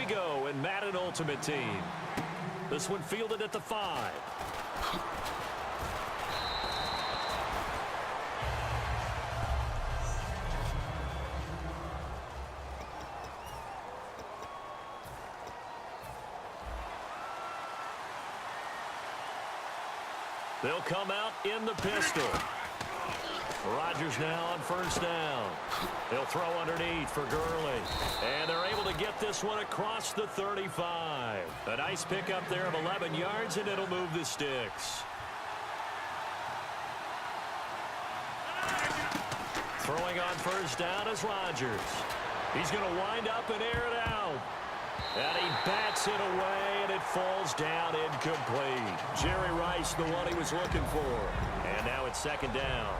we go in Madden Ultimate Team. This one fielded at the 5. They'll come out in the pistol. Rodgers now on first down. He'll throw underneath for Gurley. And they're able to get this one across the 35. A nice pickup there of 11 yards, and it'll move the sticks. Throwing on first down is Rodgers. He's going to wind up and air it out. And he bats it away, and it falls down incomplete. Jerry Rice, the one he was looking for. And now it's second down.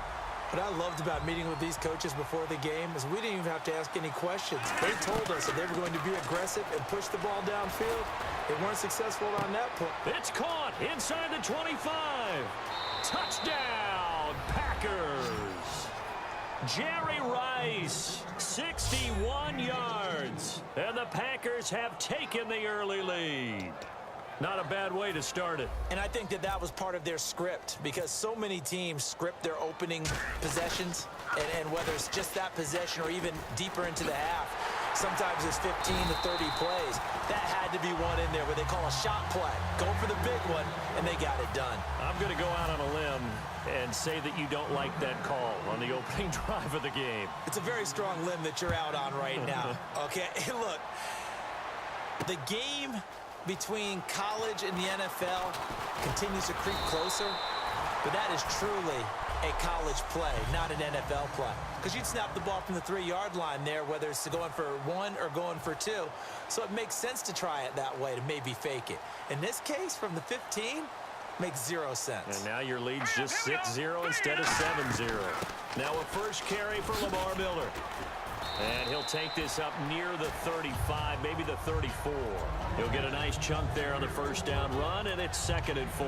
What I loved about meeting with these coaches before the game is we didn't even have to ask any questions. They told us that they were going to be aggressive and push the ball downfield. They weren't successful on that point. It's caught inside the 25. Touchdown, Packers. Jerry Rice, 61 yards. And the Packers have taken the early lead. Not a bad way to start it. And I think that that was part of their script, because so many teams script their opening possessions, and whether it's just that possession or even deeper into the half, sometimes it's 15 to 30 plays. That had to be one in there where they call a shot play. Go for the big one, and they got it done. I'm going to go out on a limb and say that you don't like that call on the opening drive of the game. It's a very strong limb that you're out on right now. Okay, look, the game between college and the NFL continues to creep closer, but that is truly a college play, not an NFL play. Because you'd snap the ball from the 3-yard line there, whether it's going for 1 or going for 2. So it makes sense to try it that way, to maybe fake it. In this case, from the 15, makes 0 sense. And now your lead's just 6-0 instead of 7-0. Now a first carry for Lamar Miller. And he'll take this up near the 35, maybe the 34. He'll get a nice chunk there on the first down run, and it's 2nd and 4.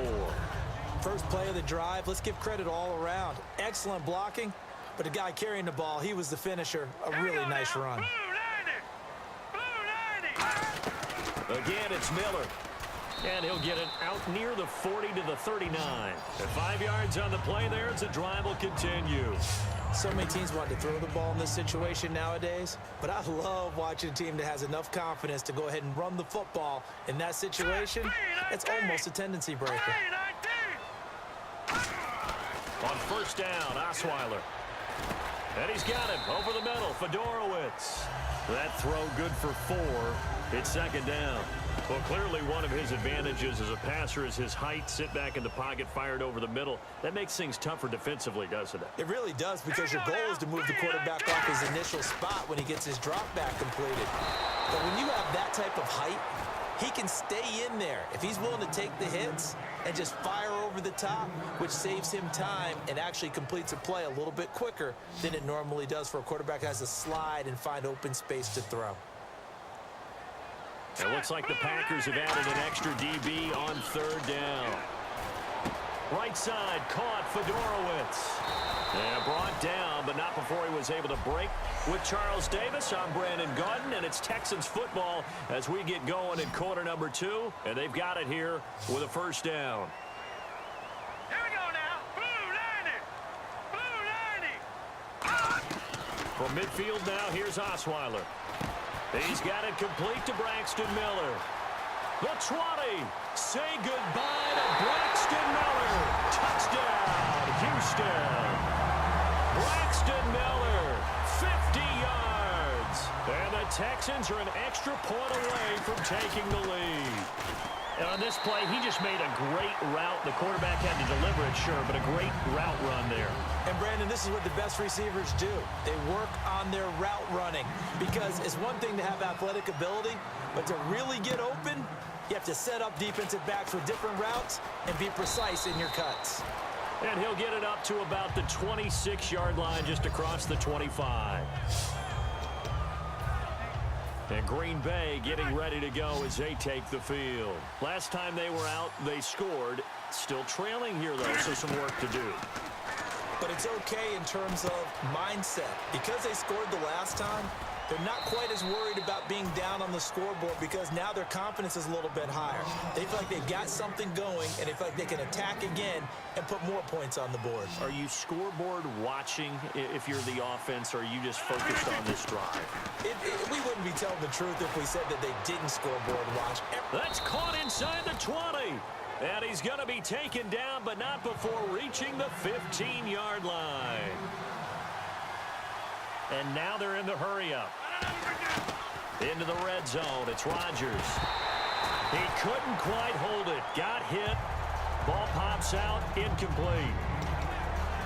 First play of the drive, let's give credit all around. Excellent blocking, but the guy carrying the ball, he was the finisher. A really nice run. Again, it's Miller. And he'll get it out near the 40 to the 39. And 5 yards on the play there as the drive will continue. So many teams want to throw the ball in this situation nowadays, but I love watching a team that has enough confidence to go ahead and run the football in that situation. It's almost a tendency breaker. On first down, Osweiler. And he's got it over the middle, Fedorowicz. That throw good for 4. It's 2nd down. Well, clearly one of his advantages as a passer is his height. Sit back in the pocket, fired over the middle. That makes things tougher defensively, doesn't it? It really does, because your goal is to move the quarterback off his initial spot when he gets his drop back completed. But when you have that type of height, he can stay in there if he's willing to take the hits and just fire over the top, which saves him time and actually completes a play a little bit quicker than it normally does for a quarterback that has to slide and find open space to throw. It looks like the Packers have added an extra DB on 3rd down. Right side, caught Fedorowicz. And brought down, but not before he was able to break. With Charles Davis, I'm Brandon Gaudin, and it's Texans football as we get going in quarter number 2. And they've got it here with a first down. Here we go now. Blue 90. From midfield now, here's Osweiler. He's got it complete to Braxton Miller. The 20. Say goodbye to Braxton Miller. Touchdown, Houston. Braxton Miller, 50 yards. And the Texans are an extra point away from taking the lead. And on this play, he just made a great route. The quarterback had to deliver it, sure, but a great route run there. And, Brandon, this is what the best receivers do. They work on their route running, because it's one thing to have athletic ability, but to really get open, you have to set up defensive backs with different routes and be precise in your cuts. And he'll get it up to about the 26-yard line, just across the 25. And Green Bay getting ready to go as they take the field. Last time they were out, they scored. Still trailing here, though, so some work to do. But it's okay in terms of mindset. Because they scored the last time, They're not quite as worried about being down on the scoreboard because now their confidence is a little bit higher. They feel like they've got something going, and they feel like they can attack again and put more points on the board. Are you scoreboard watching if you're the offense, or are you just focused on this drive? We wouldn't be telling the truth if we said that they didn't scoreboard watch. That's caught inside the 20. And he's going to be taken down, but not before reaching the 15-yard line. And now they're in the hurry-up. Into the red zone. It's Rodgers. He couldn't quite hold it. Got hit. Ball pops out. Incomplete.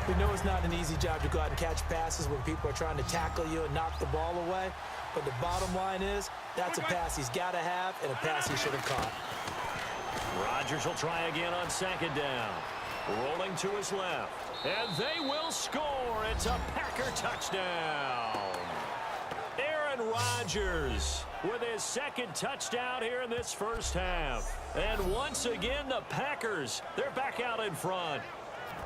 We know it's not an easy job to go out and catch passes when people are trying to tackle you and knock the ball away. But the bottom line is, that's a pass he's got to have and a pass he should have caught. Rodgers will try again on second down. Rolling to his left. And they will score. It's a Packer touchdown. Aaron Rodgers with his second touchdown here in this first half. And once again, the Packers, they're back out in front.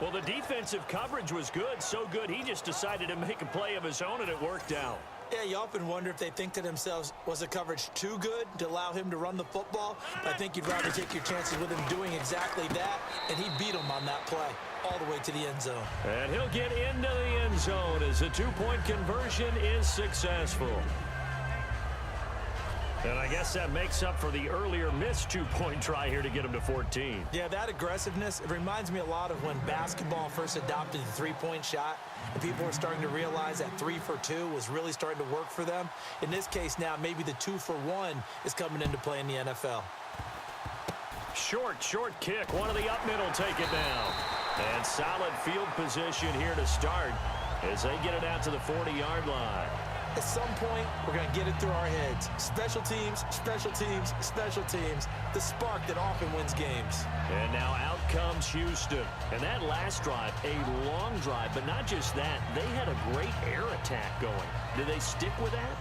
Well, the defensive coverage was good, so good he just decided to make a play of his own, and it worked out. Yeah, you often wonder if they think to themselves, was the coverage too good to allow him to run the football? I think you'd rather take your chances with him doing exactly that, and he beat him on that play all the way to the end zone. And he'll get into the end zone as the two-point conversion is successful. And I guess that makes up for the earlier missed two-point try here to get him to 14. Yeah, that aggressiveness, it reminds me a lot of when basketball first adopted the three-point shot, and people were starting to realize that 3 for 2 was really starting to work for them. In this case now, maybe the 2 for 1 is coming into play in the NFL. Short kick. One of the up middle take it down. And solid field position here to start as they get it out to the 40-yard line. At some point, we're going to get it through our heads. Special teams, special teams, special teams. The spark that often wins games. And now out comes Houston. And that last drive, a long drive, but not just that. They had a great air attack going. Do they stick with that?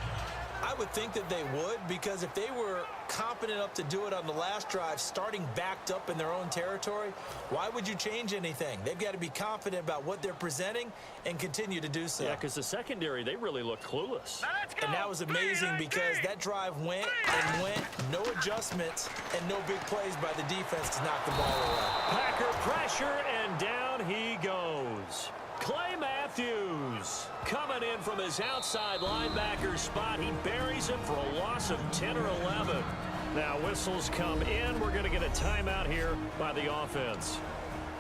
I would think that they would, because if they were competent enough to do it on the last drive, starting backed up in their own territory, why would you change anything? They've got to be confident about what they're presenting and continue to do so. Yeah, because the secondary, they really look clueless. And that was amazing because that drive went and went, no adjustments, and no big plays by the defense to knock the ball away. Packer pressure, and down he goes. Clay Matthews coming in from his outside linebacker spot. He buries him for a loss of 10 or 11. Now whistles come in. We're going to get a timeout here by the offense.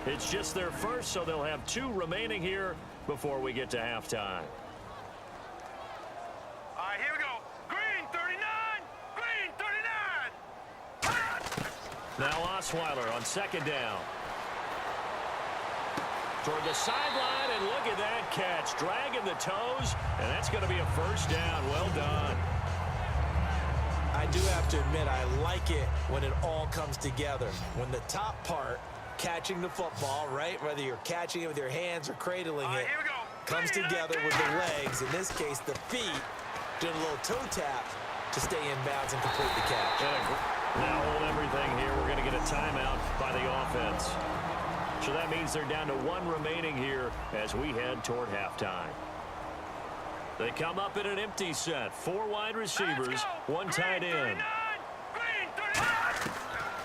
It's just their first, so they'll have 2 remaining here before we get to halftime. All right, here we go. Green 39. Green 39. Now Osweiler on second down. Toward the sideline, and look at that catch. Dragging the toes, and that's going to be a first down. Well done. I do have to admit, I like it when it all comes together. When the top part, catching the football, right, whether you're catching it with your hands or cradling it, Here we go. comes together with the legs, in this case the feet, doing a little toe tap to stay in bounds and complete the catch. Now hold everything here. We're going to get a timeout by the offense. So that means they're down to 1 remaining here as we head toward halftime. They come up in an empty set. 4 wide receivers, 1 tight end.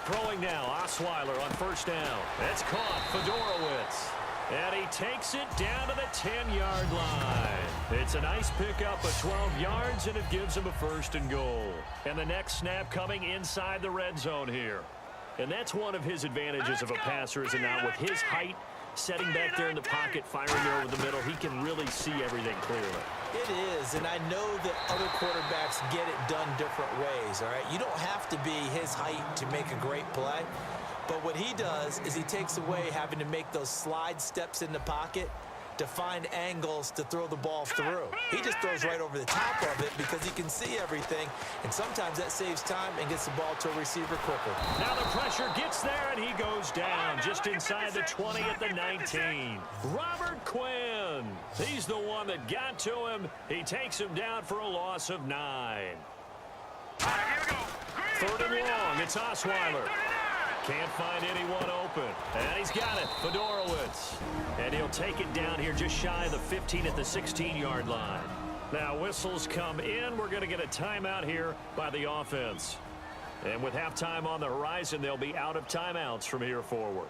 Throwing now, Osweiler on first down. That's caught, Fedorowicz. And he takes it down to the 10-yard line. It's a nice pickup of 12 yards, and it gives him a first and goal. And the next snap coming inside the red zone here. And that's one of his advantages of a passer, is now with his height, setting back there in the pocket, firing there over the middle, he can really see everything clearly. It is, and I know that other quarterbacks get it done different ways, all right? You don't have to be his height to make a great play, but what he does is he takes away having to make those slide steps in the pocket to find angles to throw the ball through. He just throws right over the top of it because he can see everything, and sometimes that saves time and gets the ball to a receiver quicker. Now the pressure gets there, and he goes down just inside the 20 at the 19. Robert Quinn, he's the one that got to him. He takes him down for a loss of 9. All right, here we go. Third and long, it's Osweiler. Can't find anyone open. And he's got it, Fedorowicz. And he'll take it down here just shy of the 15 at the 16-yard line. Now whistles come in. We're going to get a timeout here by the offense. And with halftime on the horizon, they'll be out of timeouts from here forward.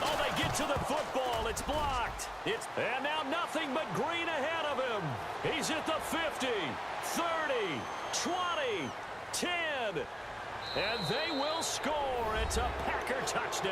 Oh, they get to the football. It's blocked. And now nothing but green ahead of him. He's at the 50, 30, 20, 10. And they will score. It's a Packer touchdown.